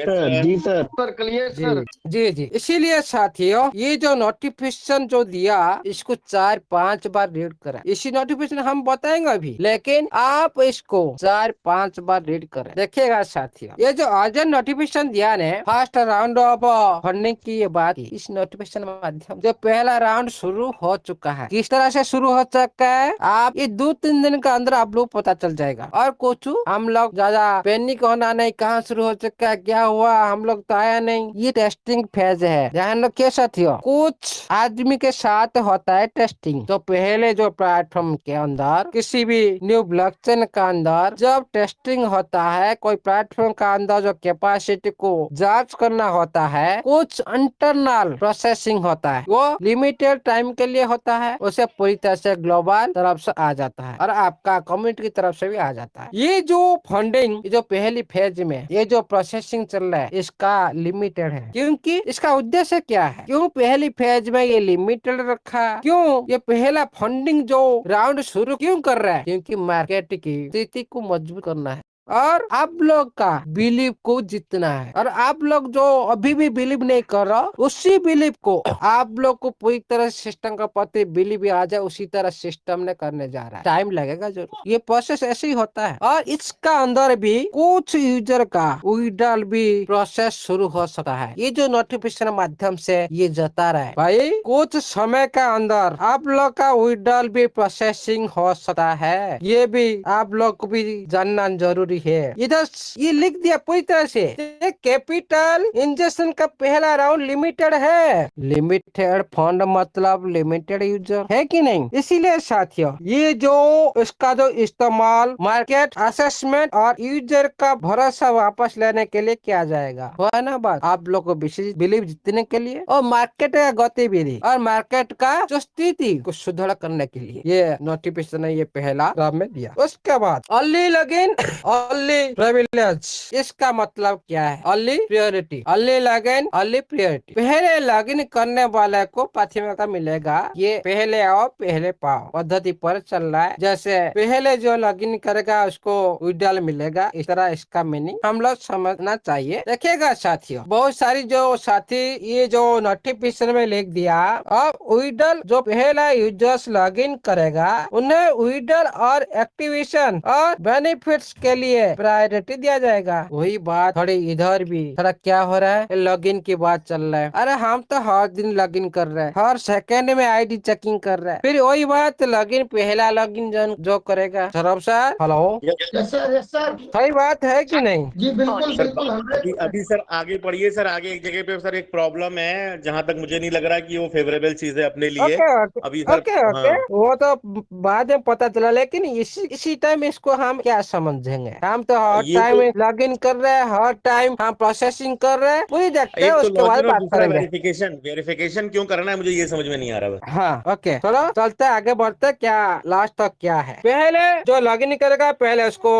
Sir जी sir. Sir clear जी sir. जी जी। इसीलिए साथियों ये जो नोटिफिकेशन जो दिया इसको 4-5 बार रीड करें। इसी नोटिफिकेशन हम बताएंगे अभी, लेकिन आप इसको 4-5 बार रीड करें। देखिएगा साथियों, ये जो अर्जेंट नोटिफिकेशन दिया ने फर्स्ट राउंड ऑफ फंडिंग की ये बात की, इस नोटिफिकेशन माध्यम जो पहला राउंड शुरू हो चुका है। किस तरह से शुरू हो चुका है आप ये 2-3 दिन के अंदर आप लोग पता चल जाएगा। और कुछ हम लोग ज्यादा पैनिक होना नहीं, कहाँ शुरू हो चुका है, क्या हुआ, हम लोग तो आया नहीं। ये टेस्टिंग फेज है। ध्यान रखिए साथियों, कुछ आदमी के साथ होता है टेस्टिंग। तो पहले जो प्लेटफॉर्म के अंदर किसी भी न्यू ब्लॉकचेन का अंदर जब टेस्टिंग होता है, कोई प्लेटफॉर्म का अंदर जो कैपेसिटी को जांच करना होता है, कुछ इंटरनल प्रोसेसिंग होता है, वो लिमिटेड टाइम के लिए होता है। उसे पूरी तरह से ग्लोबल तरफ से आ जाता है और आपका कम्युनिटी की तरफ से भी आ जाता है। ये जो फंडिंग जो पहली फेज में ये जो प्रोसेसिंग चल रहा है इसका लिमिटेड है। क्योंकि इसका उद्देश्य क्या है, क्यों पहली फेज में ये लिमिटेड रखा, क्यों ये पहला फंडिंग जो राउंड शुरू क्यों कर रहा है, क्योंकि मार्केट की स्थिति को मजबूत करना है और आप लोग का बिलीव को जीतना है। और आप लोग जो अभी भी बिलीव नहीं कर रहा, उसी बिलीव को आप लोग को पूरी तरह सिस्टम का प्रति बिलीव आ जाए, उसी तरह सिस्टम ने करने जा रहा है। टाइम लगेगा जरूर, ये प्रोसेस ऐसे ही होता है। और इसका अंदर भी कुछ यूजर का विड्रॉल भी प्रोसेस शुरू हो सकता है। ये जो नोटिफिकेशन माध्यम से ये जता रहा है भाई, कुछ समय का अंदर आप लोग का विड्रॉल भी प्रोसेसिंग हो सकता है। ये भी आप लोग को भी जानना जरूरी है। इधर ये लिख दिया पूरी तरह से, कैपिटल इंजेक्शन का पहला राउंड लिमिटेड है। लिमिटेड फंड मतलब लिमिटेड यूजर है कि नहीं। इसीलिए साथियों ये जो इसका जो इस्तेमाल मार्केट असेसमेंट और यूजर का भरोसा वापस लेने के लिए किया जाएगा, है ना बात। आप लोग को बिलीव जीतने के लिए और मार्केट का गतिविधि और मार्केट का जो स्थिति को सुधार करने के लिए ये नोटिफिकेशन ये पहला राउंड में दिया। उसके बाद अर्ली लॉगिन अर्ली प्रिविलेज, इसका मतलब क्या है, early priority, early login early priority. पहले लॉगिन करने वाले को प्राथमिकता मिलेगा। ये पहले आओ पहले पाओ पद्धति पर चल रहा है। जैसे पहले जो लॉगिन करेगा उसको विड्रॉल मिलेगा, इस तरह इसका मीनिंग हम लोग समझना चाहिए। देखिएगा साथियों, बहुत सारी जो साथी ये जो नोटिफिकेशन में लिख दिया, अब विड्रॉल जो पहला यूजर्स लॉगिन करेगा उन्हें विड्रॉल और एक्टिवेशन और बेनिफिट्स के लिए प्रायोरिटी दिया जाएगा। वही बात थोड़ी इधर भी थोड़ा क्या हो रहा है, लॉगिन की बात चल रहा है। अरे हम तो हर दिन लॉगिन कर रहे हैं, हर सेकंड में आईडी चेकिंग कर रहे हैं। फिर वही बात लॉगिन पहला लॉगिन जो करेगा। Saurabh sir hello, yes sir yes sir. सही बात है कि नहीं। जी बिल्कुल सर बिल्कुल अभी 100%। अभी सर आगे पढ़िए सर। आगे एक जगह पे सर एक प्रॉब्लम है, जहां तक मुझे नहीं लग रहा कि वो फेवरेबल चीज है अपने लिए। ओके ओके अभी सर ओके ओके, हाँ वो तो बाद में पता चला, लेकिन इसी टाइम इसको हम क्या समझेंगे। हम तो हर ये टाइम तो लॉगिन कर रहे हैं, हर टाइम हम प्रोसेसिंग कर रहे हैं, पूरी देखते हैं एक तो उसके बाद लॉगिन और बात दूसरा करेंगे। वेरिफिकेशन। वेरिफिकेशन क्यों करना है मुझे ये समझ में नहीं आ रहा बस। हाँ ओके, चलो चलते आगे बढ़ते, क्या लास्ट तक क्या है। पहले जो लॉगिन करेगा पहले उसको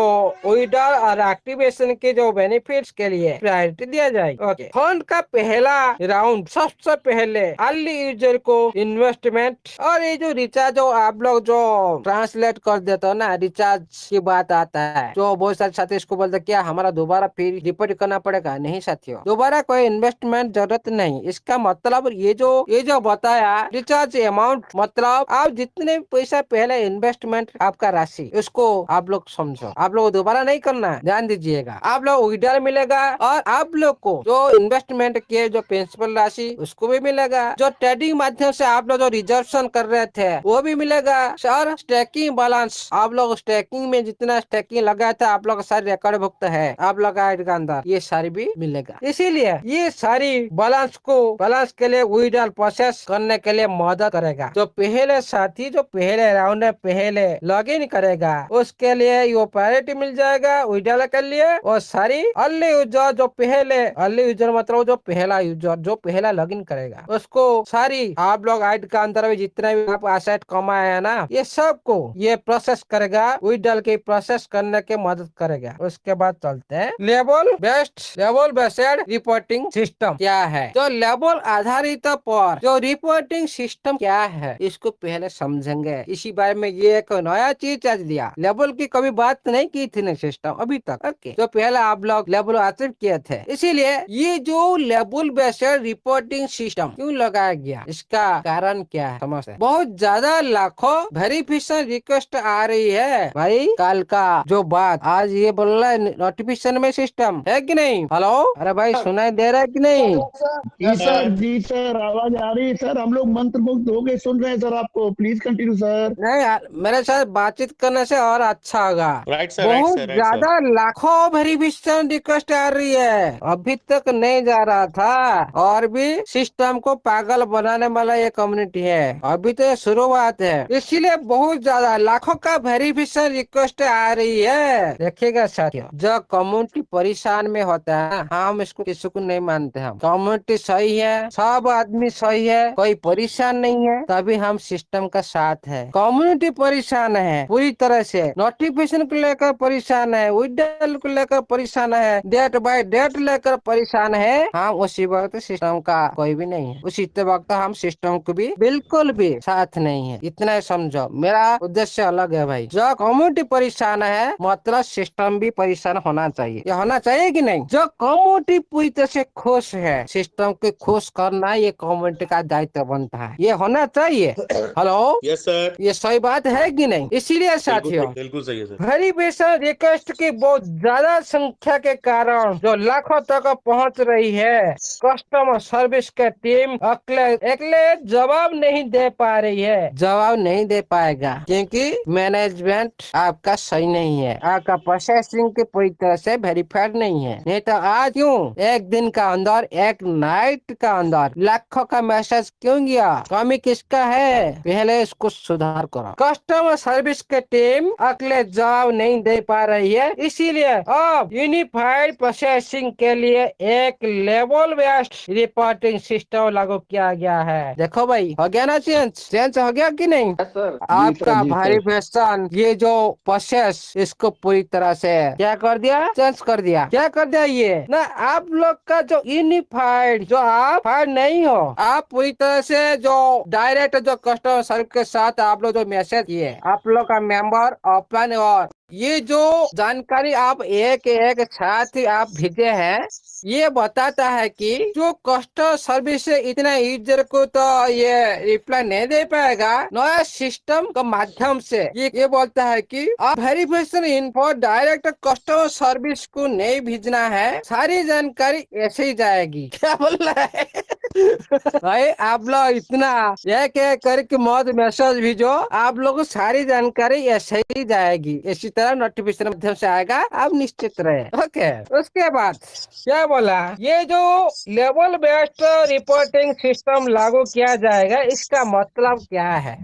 विड्रॉल और एक्टिवेशन के जो बेनिफिट्स के लिए प्रायोरिटी दिया जाएगी। ओके, फंड का पहला राउंड सबसे पहले अर्ली यूजर को इन्वेस्टमेंट और ये जो रिचार्ज जो आप लोग जो ट्रांसलेट कर देते हो ना, रिचार्ज की बात आता है, जो बहुत सारे साथी इसको बोलते क्या हमारा दोबारा फिर डिपॉजिट करना पड़ेगा। नहीं साथियों, दोबारा कोई इन्वेस्टमेंट जरूरत नहीं। इसका मतलब ये जो बताया रिचार्ज अमाउंट, मतलब आप जितने पैसा पहले इन्वेस्टमेंट आपका राशि उसको आप लोग समझो, आप लोग दोबारा नहीं करना है। ध्यान दीजिएगा, आप लोग विड्रॉल मिलेगा और आप लोग को जो इन्वेस्टमेंट किए जो प्रिंसिपल राशि उसको भी मिलेगा। जो ट्रेडिंग माध्यम से आप लोग जो रिजर्वेशन कर रहे थे वो भी मिलेगा। और स्टेकिंग बैलेंस, आप लोग स्टेकिंग में जितना स्टेकिंग लगाया था आप लोग सारी रिकॉर्ड भुक्त है आप लोग के अंदर, ये सारी भी मिलेगा। इसीलिए ये सारी बैलेंस के लिए विड्रॉल प्रोसेस करने के लिए मदद करेगा। जो पहले साथी जो पहले राउंड में पहले लॉगिन करेगा उसके लिए ये प्रायोरिटी मिल जाएगा विड्रॉल के लिए। और सारी अर्ली यूजर जो पहले, अर्ली यूजर मतलब जो पहला यूजर जो पहला लॉगिन करेगा उसको सारी आप लोग आईडी का अंदर भी जितना भी आप एसेट कमाया है ना, ये सब को ये प्रोसेस करेगा, विड्रॉल के प्रोसेस करने के मदद करेगा। उसके बाद चलते हैं level best label based reporting system क्या है, जो लेबल आधारित पर जो रिपोर्टिंग सिस्टम क्या है, इसको पहले समझेंगे। इसी बारे में ये एक नया चीज आज दिया, लेबल की कभी बात नहीं की थी ना सिस्टम अभी तक। ओके, तो पहले आप लोग लेबल अचीव किए थे, इसीलिए ये जो लेबल बेस्ड रिपोर्टिंग सिस्टम क्यों लगाया गया, इसका कारण क्या है समझते हैं। बहुत ज्यादा लाखों वेरिफिकेशन रिक्वेस्ट आ रही है भाई। कल का जो बात आज ये बोल रहा है नोटिफिकेशन में सिस्टम है कि नहीं। हेलो, अरे भाई सुनाई दे रहा है कि नहीं। जी सर, जी सर, आवाज आ रही है सर। हम लोग मंत्रमुग्ध हो गए सुन रहे हैं सर आपको। Please continue sir. नहीं यार, मेरे साथ बातचीत करने से और अच्छा होगा। राइट सर, राइट बहुत सर, राइट सर। ज्यादा लाखों वेरिफिकेशन रिक्वेस्ट आ रही है, अभी तक नहीं जा रहा था, और भी सिस्टम को पागल बनाने वाला ये कम्युनिटी है। अभी तो शुरुआत है, इसीलिए बहुत ज्यादा लाखों का वेरिफिकेशन रिक्वेस्ट आ रही है। देखिएगा साथियों, जो कम्युनिटी परेशान में होता है, हम इसको किसी को नहीं मानते। हम कम्युनिटी सही है, सब आदमी सही है, कोई परेशान नहीं है, तभी हम सिस्टम का साथ है। कम्युनिटी परेशान है पूरी तरह से, नोटिफिकेशन को लेकर परेशान है, विड्रॉल को लेकर परेशान है, डेट बाय डेट लेकर परेशान है, हम उसी वक्त सिस्टम का कोई भी नहीं है। उसी वक्त हम सिस्टम को भी बिल्कुल भी साथ नहीं है। इतना ही समझो, मेरा उद्देश्य अलग है भाई। जो कम्युनिटी परेशान है मतलब सिस्टम भी परेशान होना चाहिए। ये होना चाहिए कि नहीं। जो कम्युनिटी पूरी तरह से खुश है, सिस्टम को खुश करना ये कम्युनिटी का दायित्व बनता है, ये होना चाहिए। हेलो, यस सर, ये सही बात है कि नहीं। इसीलिए साथियों, बिल्कुल सही है सर। वेरिफिकेशन रिक्वेस्ट की बहुत ज्यादा संख्या के कारण जो लाखों तक पहुंच रही है, कस्टमर सर्विस के टीम अकेले जवाब नहीं दे पा रही है, जवाब नहीं दे पाएगा, क्योंकि मैनेजमेंट आपका सही नहीं है, आपका प्रोसेसिंग की पूरी तरह से वेरीफाइड नहीं है। नहीं तो आज क्यों एक दिन का अंदर, एक नाइट का अंदर लाखों का मैसेज क्यों गया, कमी किसका है, पहले इसको सुधार करो। कस्टमर सर्विस के टीम अगले जवाब नहीं दे पा रही है, इसीलिए अब यूनिफाइड प्रोसेसिंग के लिए एक लेवल बेस्ड रिपोर्टिंग सिस्टम लागू किया गया है। देखो भाई, हो गया ना चेंज, चेंज हो गया कि नहीं। सर आपका जी सर। वेरिफिकेशन ये जो प्रोसेस, इसको पूरी तरह से क्या कर दिया, चेंज कर दिया। क्या कर दिया ये ना, आप लोग का जो यूनिफाइड, जो आप फाइड नहीं हो, आप पूरी तरह से जो डायरेक्ट जो कस्टमर सर्विस के साथ आप लोग जो मैसेज किए, आप लोग का मेंबर ऑफलाइन, और ये जो जानकारी आप एक एक साथ आप भेजे हैं, ये बताता है कि जो कस्टमर सर्विस से इतना यूजर को तो ये रिप्लाई नहीं दे पाएगा, नया सिस्टम के माध्यम से ये बोलता है कि आप verification info direct customer service को नहीं भेजना है, सारी जानकारी ऐसे ही जाएगी। क्या बोल रहा है भाई, आप लोग इतना एक एक करके मौत मैसेज भेजो, आप लोगों को सारी जानकारी ऐसे ही जाएगी, इसी तरह नोटिफिकेशन माध्यम से आएगा, आप निश्चित रहे। ओके, उसके बाद क्या बोला, ये जो लेवल बेस्ड रिपोर्टिंग सिस्टम लागू किया जाएगा, इसका मतलब क्या है।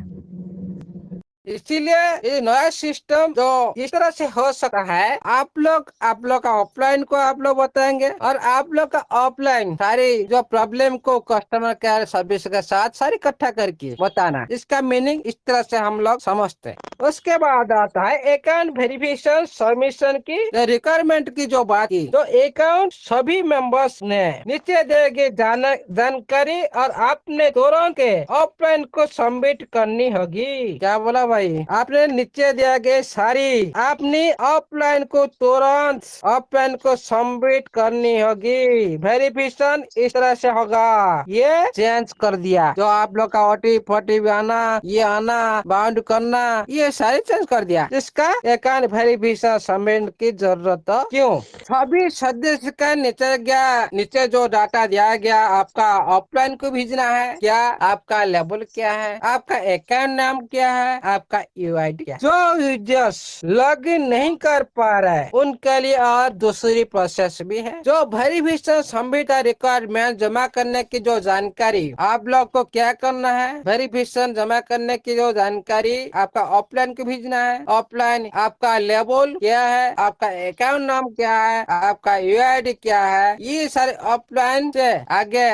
इसीलिए ये नया सिस्टम जो इस तरह से हो सकता है, आप लोग का ऑफलाइन को आप लोग बताएंगे, और आप लोग का ऑफलाइन सारी जो प्रॉब्लम को कस्टमर केयर सर्विस के साथ सारी इकट्ठा करके बताना। इसका मीनिंग इस तरह से हम लोग समझते हैं। उसके बाद आता है अकाउंट वेरिफिकेशन सबमिशन की रिक्वायरमेंट की जो बात की, तो अकाउंट सभी मेंबर्स ने नीचे दिए गए जानकारी और आपने तुरंत ऑफलाइन को सबमिट करनी होगी। क्या बोला भाई, आपने नीचे दिया गए सारी, आपने ऑफलाइन को तुरंत ऑफलाइन को सबमिट करनी होगी। वेरिफिकेशन इस तरह से होगा, ये चेंज कर दिया। जो आप लोग का OTP आना, ये आना, बाउंड करना, ये सारे चेंज कर दिया। इसका अकाउंट वेरिफिकेशन सबमिट की जरूरत क्यों। सभी सदस्य का नीचे जो डाटा दिया गया, आपका ऑफलाइन को भेजना है क्या, आपका लेवल क्या है, आपका अकाउंट नाम क्या है, आपका UID क्या। जो यूजर्स लॉग इन नहीं कर पा रहे हैं, उनके लिए और दूसरी प्रोसेस भी है। जो वेरिफिकेशन सबमिट का रिक्वायरमेंट जमा करने की जो जानकारी, आप लोग को क्या करना है, वेरिफिकेशन जमा करने की जो जानकारी आपका ऑफलाइन को भेजना है। ऑफलाइन आपका लेवल क्या है, आपका अकाउंट नाम क्या है, आपका UID क्या है, ये सारे ऑफलाइन से आगे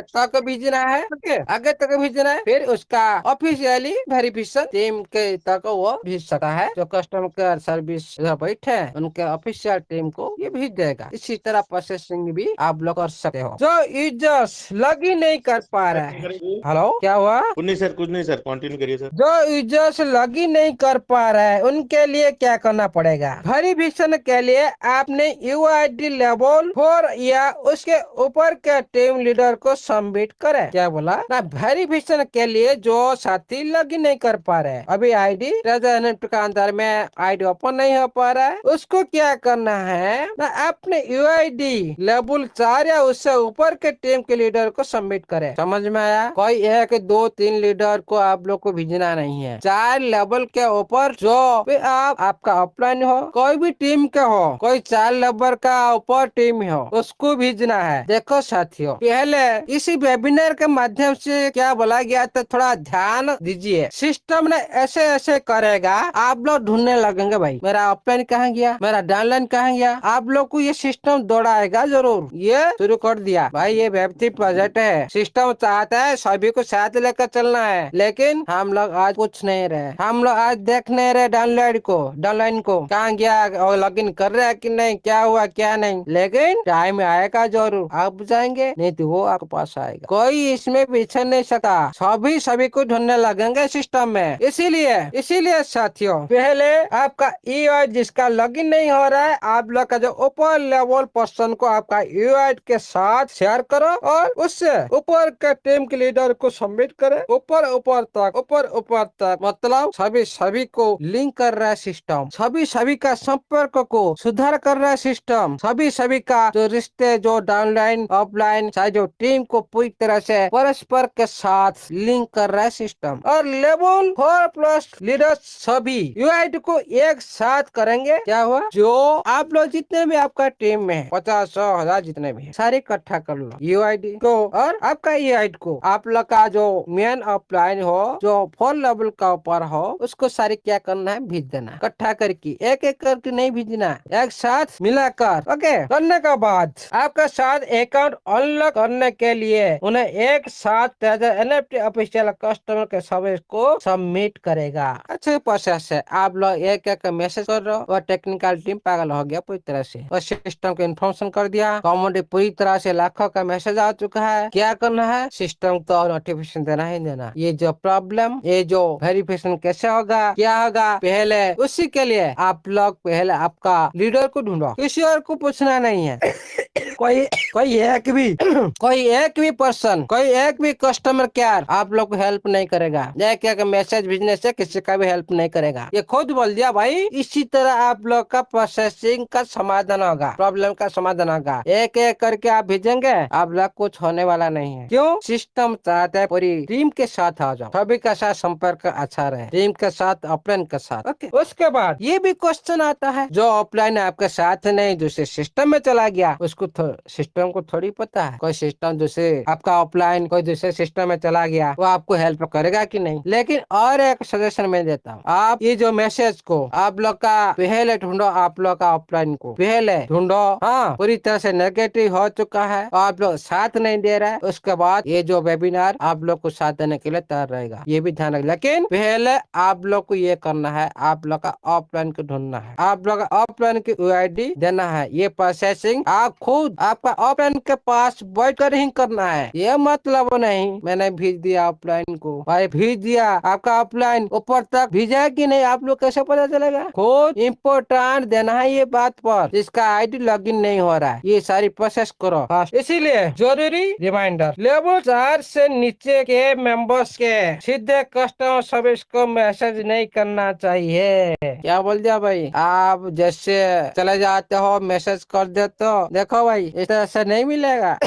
तक भेजना है। आगे तक भेजना है, फिर उसका ऑफिशियली वेरिफिकेशन टीम के तक वो भेज सकता है। जो कस्टमर केयर सर्विस बैठे हैं उनके ऑफिशियल टीम को ये भेज देगा। इसी तरह प्रोसेसिंग भी आप लोग कर सकते हो। जो यूजर्स लॉग इन नहीं कर पा रहा है, हेलो क्या हुआ? कुछ नहीं सर, कंटिन्यू करिए सर। जो यूजर्स लॉग इन नहीं कर पा रहा है उनके लिए क्या करना पड़ेगा? वेरिफिकेशन के लिए आपने यूआईडी लेवल 4 या उसके ऊपर के टीम लीडर को सबमिट करे। क्या बोला ना? वेरिफिकेशन के लिए जो साथी लॉग इन नहीं कर पा रहे हैं, अभी आईडी का अंदर में आईडी ओपन नहीं हो पा रहा है, उसको क्या करना है ना? अपने यूआईडी लेवल 4 या उससे ऊपर के टीम के लीडर को सबमिट करे। समझ में आया? कोई 1 2 3 लीडर को आप लोग को भेजना नहीं है। 4 लेवल के ऊपर जो आपका ऑफलाइन हो, कोई भी टीम के हो, कोई 4 लेवल का ऊपर टीम हो, उसको भेजना है। देखो साथियों, पहले इसी वेबिनार के माध्यम से क्या बोला गया तो थोड़ा ध्यान दीजिए। सिस्टम ने ऐसे ऐसे करेगा, आप लोग ढूंढने लगेंगे भाई मेरा ऑफलाइन कहाँ गया, मेरा डाउनलाइन कहाँ गया। आप लोग को ये सिस्टम दौड़ाएगा जरूर। ये शुरू कर दिया भाई, ये वेब3 प्रोजेक्ट है। सिस्टम चाहता है सभी को साथ लेकर चलना है, लेकिन हम लोग आज कुछ नहीं रहे। हम लोग आज देख नहीं रहे डाउनलाइन को कहाँ गया और लॉग इन कर रहा है कि नहीं, क्या हुआ क्या नहीं। लेकिन टाइम आएगा जरूर, आप जाएंगे नहीं तो वो आपके पास आएगा। कोई इसमें पीछे नहीं सकता, सभी को ढूंढने लगेंगे सिस्टम में। इसीलिए साथियों, पहले आपका यूआई जिसका लॉगिन नहीं हो रहा है, आप लोग का जो ऊपर लेवल पर्सन को आपका यूआई के साथ शेयर करो और उससे ऊपर के टीम के लीडर को सबमिट करे। ऊपर तक मतलब सभी को लिंक कर रहा है सिस्टम, सभी का संपर्क को सुधार कर रहा है सिस्टम, सभी का जो रिश्ते जो डाउनलाइन ऑफलाइन चाहे जो टीम को पूरी तरह से परस्पर के साथ लिंक कर रहा है सिस्टम। और लेवल 4+ लीडर्स सभी यूआईडी को एक साथ करेंगे। क्या हुआ? जो आप लोग जितने भी आपका टीम में 50 100 1000 जितने भी सारे इकट्ठा कर लो यूआईडी को, और आपका यूआईडी को आप लोग का जो मेन ऑफलाइन हो जो 4 लेवल का ऊपर हो उसको सारे क्या करना है, भेज देना। इकट्ठा करके एक करके नहीं भेजना, एक साथ मिलाकर। ओके, करने के बाद आपका साथ अकाउंट अनलॉक करने के लिए उन्हें एक साथ एनएफटी ऑफिशियल कस्टमर के सर्विस को सबमिट करेगा। अच्छे प्रोसेस है। आप लोग एक मैसेज कर रहे हो और टेक्निकल टीम पागल हो गया पूरी तरह से, और सिस्टम को इन्फॉर्मेशन कर दिया। कम्युनिटी पूरी तरह से लाखों का मैसेज आ चुका है। क्या करना है? सिस्टम को नोटिफिकेशन देना ही देना। ये जो प्रॉब्लम, ये जो वेरिफिकेशन कैसे होगा, क्या होगा, पहले उसी के लिए आप लोग पहले आपका लीडर को ढूंढो, किसी और को पूछना नहीं है। कोई एक भी पर्सन, कोई एक भी कस्टमर केयर आप लोग को हेल्प नहीं करेगा। एक मैसेज भेजने से किसी का भी हेल्प नहीं करेगा। ये खुद बोल दिया भाई। इसी तरह आप लोग का प्रोसेसिंग का समाधान होगा, प्रॉब्लम का समाधान होगा। एक करके आप भेजेंगे, आप लोग कुछ होने वाला नहीं है। क्यों? सिस्टम चाहता है पूरी टीम के साथ आ जाओ, सभी का साथ संपर्क अच्छा रहे, टीम के साथ ऑफलाइन के साथ। ओके, उसके बाद ये भी क्वेश्चन आता है, जो ऑफलाइन आपके साथ नहीं दूसरे सिस्टम में चला गया, उसको सिस्टम को थोड़ी पता है। कोई सिस्टम दूसरे आपका ऑफलाइन कोई दूसरे सिस्टम में चला गया, वो आपको हेल्प करेगा कि नहीं। लेकिन और एक सजेशन मैं देता हूँ, आप ये जो मैसेज को आप लोग का पहले ढूंढो, आप लोग का ऑफलाइन को पहले ढूंढो। हाँ, पूरी तरह से नेगेटिव हो चुका है और आप लोग साथ नहीं दे रहे है, उसके बाद ये जो वेबिनार आप लोग को साथ देने के लिए तैयार रहेगा। ये भी ध्यान रखें। लेकिन पहले आप लोग को ये करना है, आप लोग का ऑफलाइन को ढूंढना है, आप लोग का ऑफलाइन की यूआईडी देना है। ये प्रोसेसिंग आप खुद आपका ऑफलाइन के पास बैठ कर ही करना है। ये मतलब नहीं मैंने भेज दिया ऑफलाइन को, भाई भेज दिया, आपका ऑफलाइन ऊपर तक भेजा है कि नहीं आप लोग कैसे पता चलेगा? खुद इम्पोर्टेंट देना है ये बात पर, जिसका आईडी लॉगिन नहीं हो रहा है। ये सारी प्रोसेस करो। इसीलिए जरूरी रिमाइंडर, लेवल 4 से नीचे के मेंबर्स के सीधे कस्टमर सर्विस को मैसेज नहीं करना चाहिए। क्या बोल दिया भाई? आप जैसे चले जाते हो मैसेज कर देते हो, देखो भाई इस तरह से नहीं मिलेगा।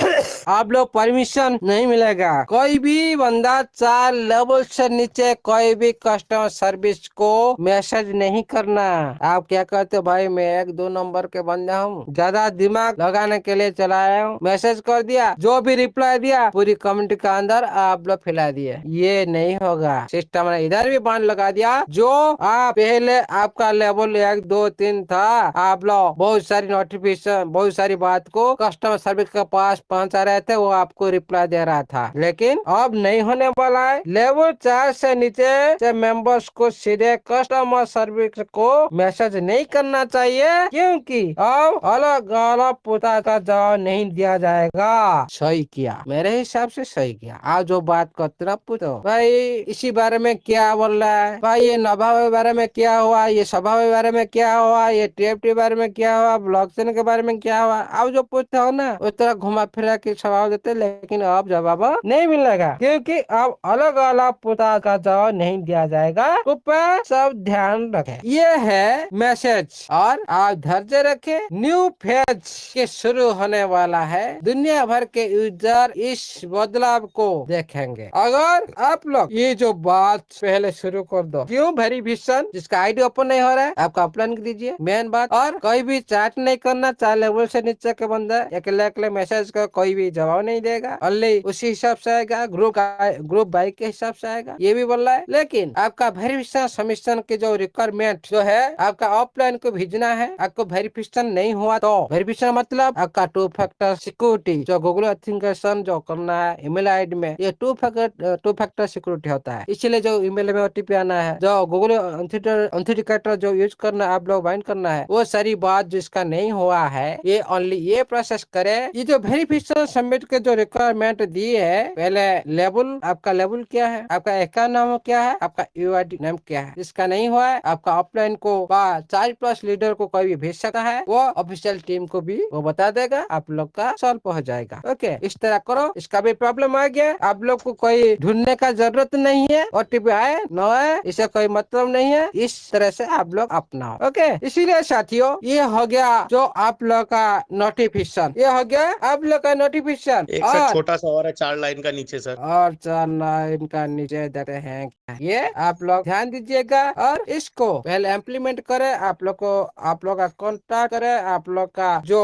आप लोग परमिशन नहीं मिलेगा। कोई भी बंदा 4 लेवल से नीचे कोई भी कस्टमर सर्विस को मैसेज नहीं करना। आप क्या कहते हो भाई, मैं 1 2 नंबर के बंदा हूँ, ज्यादा दिमाग लगाने के लिए चलाया हूँ, मैसेज कर दिया, जो भी रिप्लाई दिया पूरी कम्युनिटी के अंदर आप लोग फैला दिए। ये नहीं होगा। सिस्टम ने इधर भी बांध लगा दिया, जो आप पहले आपका लेवल 1 2 3 था, आप लोग बहुत सारी नोटिफिकेशन बहुत सारी बात को कस्टमर सर्विस के पास पहुंचा रहे थे, वो आपको रिप्लाई दे रहा था। लेकिन अब नहीं होने वाला है। लेवल 4 से नीचे मेंबर्स को सीधे कस्टमर सर्विस को मैसेज नहीं करना चाहिए, क्योंकि अब अलग अलग पूछताछ का जवाब नहीं दिया जाएगा। सही किया, मेरे हिसाब से सही किया। आप जो बात करते ना पूछो भाई, इसी बारे में क्या बोल रहा है भाई, ये नभा के बारे में क्या हुआ, ये सभा के बारे में क्या हुआ, ये TFT के बारे में क्या हुआ, ब्लॉकचेन के बारे में क्या हुआ। आप जो पूछते हो ना उस तरह घुमा फिरा के जवाब देते, लेकिन अब जवाब नहीं मिलेगा, क्योंकि अब अलग अलग पूछताछ का जवाब नहीं दिया जाएगा। ऊपर सब ध्यान रखें, ये है मैसेज। और आप धैर्य रखें, न्यू फेज के शुरू होने वाला है। दुनिया भर के यूजर इस बदलाव को देखेंगे। अगर आप लोग ये जो बात पहले शुरू कर दो, क्यों वेरिफिकेशन जिसका आईडी ओपन नहीं हो रहा है, आपका अपलाइन कर दीजिए, मेन बात। और कोई भी चैट नहीं करना, 4 लेवल से नीचे के बंदा अकेले मैसेज का कोई भी जवाब नहीं देगा, ओनली उसी हिसाब से आएगा, ग्रुप बाई के हिसाब से आएगा, ये भी बोल रहा है। लेकिन आपका वेरिफिकेशन सबमिशन के जो रिक्वायरमेंट जो है, आपका ऑफलाइन को भेजना है। आपको वेरिफिकेशन नहीं हुआ तो वेरिफिकेशन मतलब आपका 2 फैक्टर सिक्योरिटी जो गूगल ऑथेंटिकेशन जो करना है ईमेल आईडी में, ये 2 फैक्टर सिक्योरिटी होता है। इसलिए जो ईमेल में OTP आना है, जो गूगल ऑथेंटिकेटर जो यूज करना है, आप लोग बाइंड करना है, वो सारी बात जिसका नहीं हुआ है, ये ओनली ये प्रोसेस करे। ये जो वेरिफिकेशन सबमिट के जो रिक्वायरमेंट दिए है, पहले लेवल, आपका लेवल क्या है, आपका अकाउंट नाम क्या है, आपका UID नाम क्या है, जिसका नहीं हुआ है आपका ऑफलाइन को 4+ लीडर को कोई भी भेज सकता है, वो ऑफिशियल टीम को भी वो बता देगा, आप लोग का सॉल्व हो जाएगा। ओके, इस तरह करो। इसका भी प्रॉब्लम आ गया, आप लोग को कोई ढूंढने का जरूरत नहीं है, OTP आए न आए इससे कोई मतलब नहीं है, इस तरह से आप लोग अपनाओ। ओके, इसीलिए साथियों ये हो गया जो आप लोग का नोटिफिकेशन, ये हो गया आप लोग का नोटिफिकेशन। एक सर छोटा सा और है 4 लाइन का नीचे सर, और 4 लाइन का नीचे देते हैं, ये आप लोग ध्यान दीजिएगा और इसको पहले इम्प्लीमेंट करे। आप लोग का कॉन्टैक्ट करे, आप लोग का जो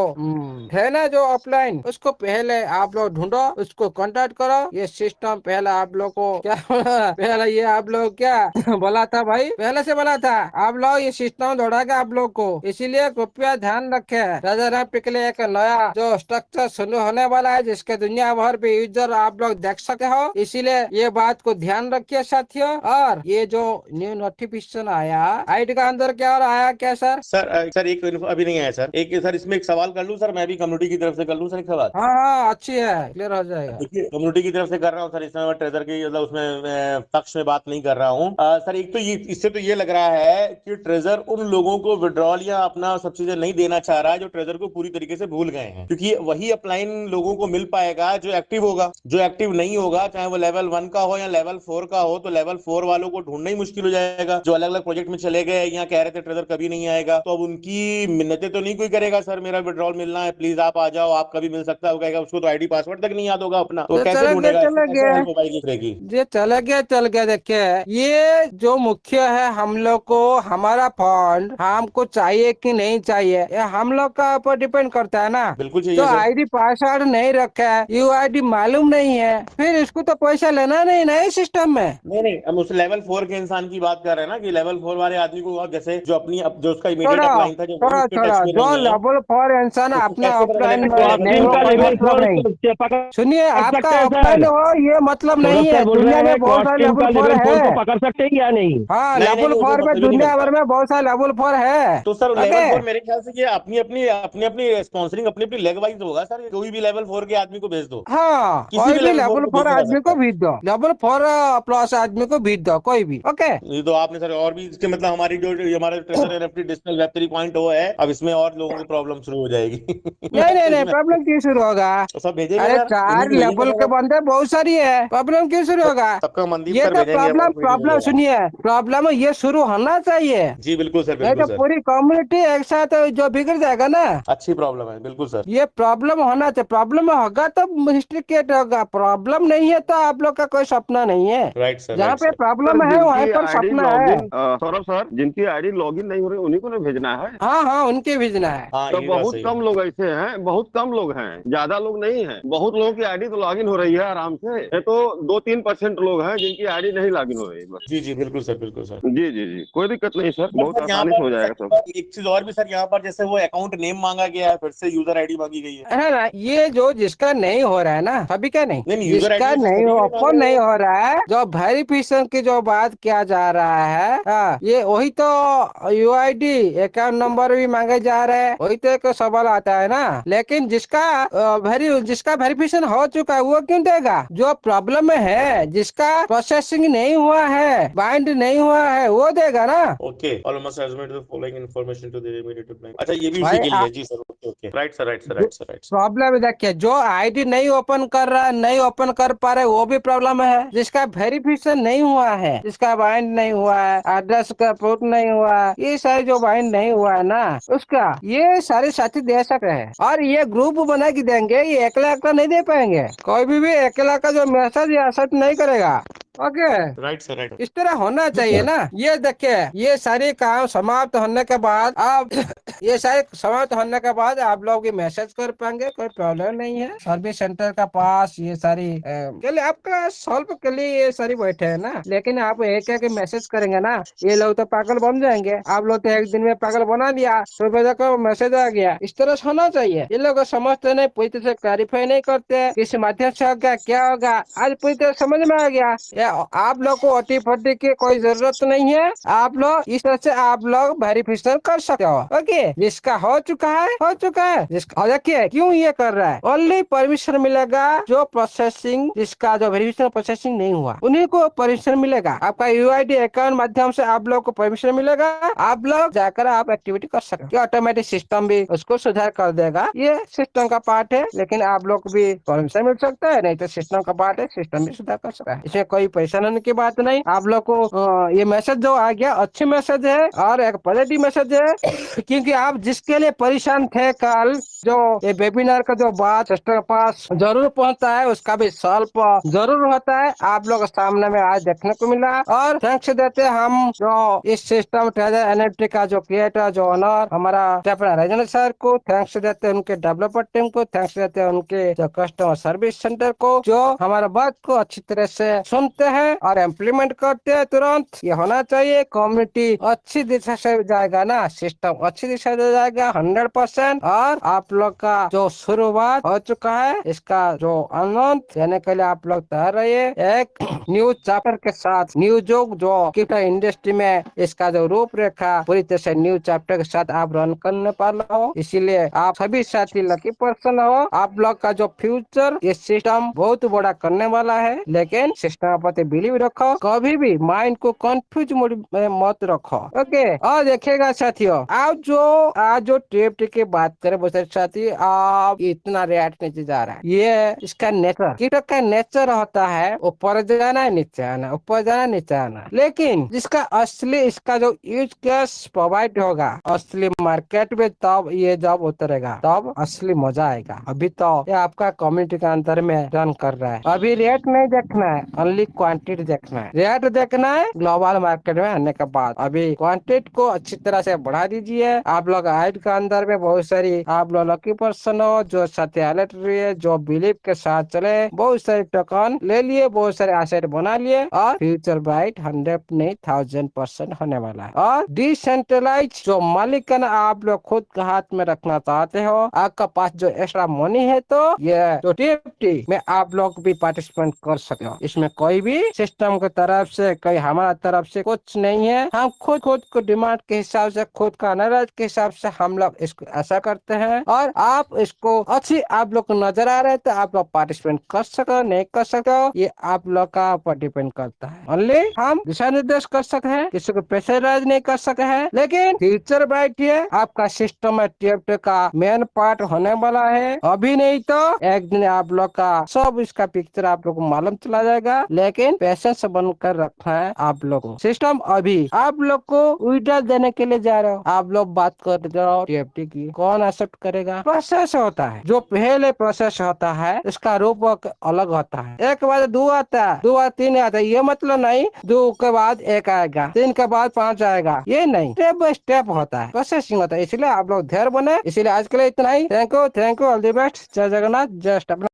है ना जो ऑफलाइन, उसको पहले आप लोग ढूंढो, उसको कॉन्टैक्ट करो। ये सिस्टम पहले आप लोग को क्या पहले ये आप लोग क्या बोला था भाई, पहले से बोला था, आप लोग ये सिस्टम दौड़ाएगा आप लोग को। इसीलिए कृपया ध्यान रखे, राजाराम के लिए एक नया जो स्ट्रक्चर शुरू होने वाला है, जिसके दुनिया भर पे यूजर आप लोग देख सकते हो। इसीलिए ये बात को ध्यान रखिए साथियों। और ये जो न्यू नोटिफिकेशन आया आईडी का अंदर क्या और आया क्या सर? सर एक अभी नहीं आया सर। एक सर इसमें एक सवाल कर लूं सर, मैं भी कम्युनिटी की तरफ से कर लूं सर एक सवाल। हाँ अच्छी है, क्लियर हो जाएगा। देखिए कम्युनिटी की तरफ से कर रहा हूँ सर, इसमें मैं ट्रेजर की मतलब उसमें पक्ष में बात नहीं कर रहा हूँ सर। एक तो ये इससे तो ये लग रहा है कि ट्रेजर उन लोगों को विड्रॉल या अपना सब चीजें नहीं देना चाह रहा है जो ट्रेजर को पूरी तरीके से भूल गए हैं, क्योंकि वही अपलाइन लोगों को मिल पाएगा जो एक्टिव होगा। जो एक्टिव नहीं होगा, चाहे वो लेवल 1 का हो या लेवल 4 का हो, तो लेवल 4 वालों को ढूंढना ही मुश्किल हो जाएगा। जो अलग अलग प्रोजेक्ट में चले गए, यहाँ कह रहे थे ट्रेजर कभी नहीं आएगा, तो अब उनकी मिन्नतें तो नहीं कोई करेगा, सर मेरा विड्रॉल मिलना है, प्लीज आप आ जाओ, आपका भी मिल सकता है। वो कहेगा उसको तो आईडी पासवर्ड तक नहीं याद होगा अपना, तो कैसे ढूंढेगा? चला गया। देखिए ये जो मुख्य है, हम लोग को हमारा फंड हमको चाहिए कि नहीं चाहिए, ये हम लोग का ऊपर डिपेंड करता है ना। बिल्कुल चाहिए तो सर। आईडी पासवर्ड नहीं रखा है, UID मालूम नहीं है, फिर इसको तो पैसा लेना नहीं ना इस सिस्टम में। नहीं, हम उस लेवल 4 के इंसान की बात कर रहे हैं ना, कि लेवल 4 वाले आदमी को जैसे जो अपनी जो उसका इमीडिएट अपलाइन था, जो लेवल 4 इंसान अपना ऑफलाइन सुनिए, आपका ऑफलाइन हो ये मतलब नहीं है, दुनिया में बहुत सारे लेवल 4 है, पकड़ सकते हैं या नहीं? हाँ लेवल 4 में दुनिया भर में बहुत सारे लेवल 4 है। तो सर लेवल 4 मेरे ख्याल से ये अपनी अपनी स्पॉन्सरिंग अपनी लेग वाइज होगा सर। कोई भी लेवल 4 के आदमी को भेज दो, हाँ कोई भी लेवल 4 आदमी को भेज दो, लेवल 4 प्लस आदमी को भेज दो कोई भी। ओके, ये तो आपने सर और भी इसके मतलब हमारी जो हमारे ट्रेजर एनएफटी डिजिटल वेब 3.0 है, अब इसमें और लोगों को प्रॉब्लम शुरू हो जाएगी। नहीं प्रॉब्लम क्यों शुरू होगा? तो सब भेजेंगे, अरे 4 लेवल के बंदे बहुत सारी है, प्रॉब्लम क्यों शुरू होगा? सबका मनदीप ये सर तो भेजेंगे। प्रॉब्लम सुनिए, प्रॉब्लम ये शुरू होना चाहिए। जी बिल्कुल सर, नहीं बिल्कुल तो सर। पूरी कम्युनिटी एक साथ जो बिगड़ जाएगा ना। अच्छी प्रॉब्लम है, बिल्कुल सर। ये प्रॉब्लम होना चाहिए, प्रॉब्लम होगा तो हिस्ट्री क्रिएट होगा, प्रॉब्लम नहीं है तो आप लोग का कोई सपना नहीं है। राइट सर, जहाँ पे प्रॉब्लम है वहाँ पर सपना है। सौरभ सर, जिनकी आईडी लॉगिन नहीं हो रही उन्हीं को ना भेजना है। हाँ उनके भेजना है। तो बहुत कम लोग ऐसे हैं, बहुत कम लोग हैं, ज्यादा लोग नहीं हैं। बहुत लोगों की आईडी तो लॉगिन हो रही है आराम से, ये तो 2-3% लोग हैं जिनकी आईडी नहीं लॉगिन हो रही है। जी बिल्कुल सर, बिल्कुल सर। जी कोई दिक्कत नहीं सर, बहुत आसानी से हो जाएगा सब। एक चीज और भी सर, यहाँ पर जैसे वो अकाउंट नेम मांगा गया है, फिर से यूजर आईडी मांगी लिए है ना, ये जो जिसका नहीं हो रहा है ना, सभी का नहीं, नहीं यूजर जिसका आईडी नहीं सभी के लिए ओपन मांग रहे नहीं हैं। हो रहा है, जो वेरिफिकेशन की जो बात किया जा रहा है, ये वही तो यूआईडी अकाउंट नंबर भी मांगे जा रहे हैं, वही तो एक सवाल आता है ना। लेकिन जिसका वेरिफिकेशन हो चुका है वो क्यों देगा? जो प्रॉब्लम में है, जिसका प्रोसेसिंग नहीं हुआ है, बाइंड नहीं हुआ है, वो देगा ना। Okay, almost has made the following information to the immediate apply. अच्छा, ये भी उसी भाई के लिए है जी sir. Okay okay, right sir, right sir, right sir, right sir. Problem देखिए, जो आईडी नहीं ओपन कर रहा है, नहीं ओपन कर पा रहे, वो भी प्रॉब्लम है। जिसका वेरिफिकेशन नहीं हुआ है, जिसका बाइंड नहीं हुआ है, एड्रेस का प्रूफ नहीं हुआ है, ये सारे जो बाइंड नहीं हुआ है ना, उसका ये सारे साथी दे सकते हैं। और ये ग्रुप बना के देंगे, ये अकेला अकेला नहीं दे पाएंगे। कोई भी अकेला का जो मैसेज या एक्सेप्ट नहीं करेगा। Okay, right sir, right. इस तरह होना चाहिए ना। ये देखिए, ये सारे काम समाप्त होने के बाद आप ये सारे समाप्त होने के बाद आप लोग ये मैसेज कर पाएंगे, कोई प्रॉब्लम नहीं है। सर्विस सेंटर का पास ये सारी के लिए आपका सॉल्व के लिए ये सारी बैठे है ना। लेकिन आप एक एक मैसेज करेंगे ना, ये लोग तो पागल बन जाएंगे। आप लोग तो एक दिन में पागल बना दिया, तो को मैसेज आ गया। इस तरह से होना चाहिए। ये लोग समझते नहीं, पूरी तरह से क्लैरिफाई नहीं करते, किस माध्यम से होगा क्या होगा। आज पूरी तरह समझ में आ गया। आप लोग को ओटी फोटी की कोई जरूरत नहीं है। आप लोग इस तरह से आप लोग वेरिफिकेशन कर सकते हो। ओके, जिसका हो चुका है हो चुका है। जिसका देखिए क्यों ये कर रहा है, ओनली परमिशन मिलेगा जो प्रोसेसिंग, जिसका जो वेरिफिकेशन प्रोसेसिंग नहीं हुआ उन्हीं को परमिशन मिलेगा। आपका यूआईडी अकाउंट माध्यम से आप लोग को परमिशन मिलेगा। आप लोग जाकर आप एक्टिविटी कर सकते हैं। ऑटोमेटिक सिस्टम भी उसको सुधार कर देगा। ये सिस्टम का पार्ट है, लेकिन आप लोग को भी परमिशन मिल सकता है, नहीं तो सिस्टम का पार्ट है, सिस्टम भी सुधार कर सकता है। इसमें कोई परेशान होने की बात नहीं। आप लोग को ये मैसेज जो आ गया अच्छी मैसेज है और एक पॉजिटिव मैसेज है। क्योंकि आप जिसके लिए परेशान थे कल, जो ये वेबिनार का जो बात सिस्टर के पास जरूर पहुंचता है, उसका भी सॉल्व जरूर होता है। आप लोग सामने में आज देखने को मिला। और थैंक्स देते हम जो इस सिस्टम ट्रेजर एनएफटी का जो क्रिएटर, जो ऑनर हमारा राजेंद्र सर को थैंक्स देते हैं, उनके डेवलपर टीम को थैंक्स देते हैं, उनके जो कस्टमर सर्विस सेंटर को, जो हमारा बात को अच्छी तरह से सुनते हैं और इम्प्लीमेंट करते हैं तुरंत। ये होना चाहिए। कम्युनिटी अच्छी दिशा से जाएगा ना, सिस्टम अच्छी दिशा से जाएगा 100%। और आप लोग का जो शुरुआत हो चुका है, इसका जो आनंद देने के लिए आप लोग तैयार रहिए। एक न्यू चैप्टर के साथ, न्यू जो क्रिप्टो इंडस्ट्री में इसका जो रूपरेखा पूरी तरह से न्यू चैप्टर के साथ आप रन करने वाले हो। इसीलिए आप सभी साथी लकी पर्सन हो। आप लोग का जो फ्यूचर, ये सिस्टम बहुत बड़ा करने वाला है। लेकिन सिस्टम पर बिलीव रखो, कभी भी माइंड को कंफ्यूज में मत रखो। ओके, और देखिएगा साथियों, आप जो आज जो टीएफटी की बात करें बहुत सारे साथी, आप इतना रेट नीचे जा रहा है, ये इसका नेचर, क्रिप्टो का नेचर होता है ऊपर जाना है नीचे आना, ऊपर जाना नीचे आना। लेकिन जिसका असली इसका जो यूज केस प्रोवाइड होगा असली मार्केट में, तब ये जब उतरेगा तब असली मजा आएगा। अभी तो ये आपका कम्युनिटी के अंदर में रन कर रहा है। अभी रेट नहीं देखना है, ओनली क्वांटिटी देखना है। रेट देखना है ग्लोबल मार्केट में आने के बाद। अभी क्वांटिटी को अच्छी तरह से बढ़ा दीजिए। आप लोग आइड के अंदर में बहुत सारी आप लोग लकी पर्सन हो, जो सत्यालेट रही, जो बिलीव के साथ चले, बहुत सारे टोकन ले लिए, बहुत सारे एसेट बना लिए, और फ्यूचर बाइट 100 नहीं 1000% होने वाला है। और डिसेंट्रलाइज जो मालिकाना आप लोग खुद के हाथ में रखना चाहते हो, आपका पास जो एक्स्ट्रा मनी है, तो ये जो टीएफटी में आप लोग भी पार्टिसिपेट कर सकते हो। इसमें कोई भी सिस्टम की तरफ से, कोई हमारा तरफ से कुछ नहीं है। हम खुद को डिमांड के हिसाब से, खुद का एनालाइज के हिसाब से हम लोग इसको ऐसा करते हैं। और आप इसको अच्छी आप लोग को नजर आ रहे हैं तो आप लोग पार्टिसिपेट कर सकते हो, नहीं कर सकते हो, ये आप लोग का ऊपर डिपेंड करता है। ओनली हम दिशा निर्देश कर सकते हैं, किसी को प्रेशराइज नहीं कर सकते हैं। लेकिन फ्यूचर ब्राइट है, आपका सिस्टम है टीएफटी का मेन पार्ट होने वाला है। अभी नहीं तो एक दिन आप लोग का सब इसका पिक्चर आप लोग को मालूम चला जाएगा। लेकिन पेशेंस बनकर रखना है आप लोग को। सिस्टम अभी आप लोग को विड्रॉल देने के लिए जा रहे हो, आप लोग बात कर रहे हो टीएफटी की, कौन एक्सेप्ट करेगा? प्रोसेस होता है, जो पहले प्रोसेस होता है उसका रूप अलग होता है। एक बाद 2 आता है, 2 बाद 3 आता है, ये मतलब नहीं 2 के बाद 1 आएगा, 3 के बाद 5 आएगा, ये नहीं, स्टेप बाय स्टेप होता है, प्रोसेसिंग होता है। इसलिए आप लोग धैर्य बने। इसलिए आज के लिए इतना ही। Thank you, all the best. जय जगन्नाथ, जय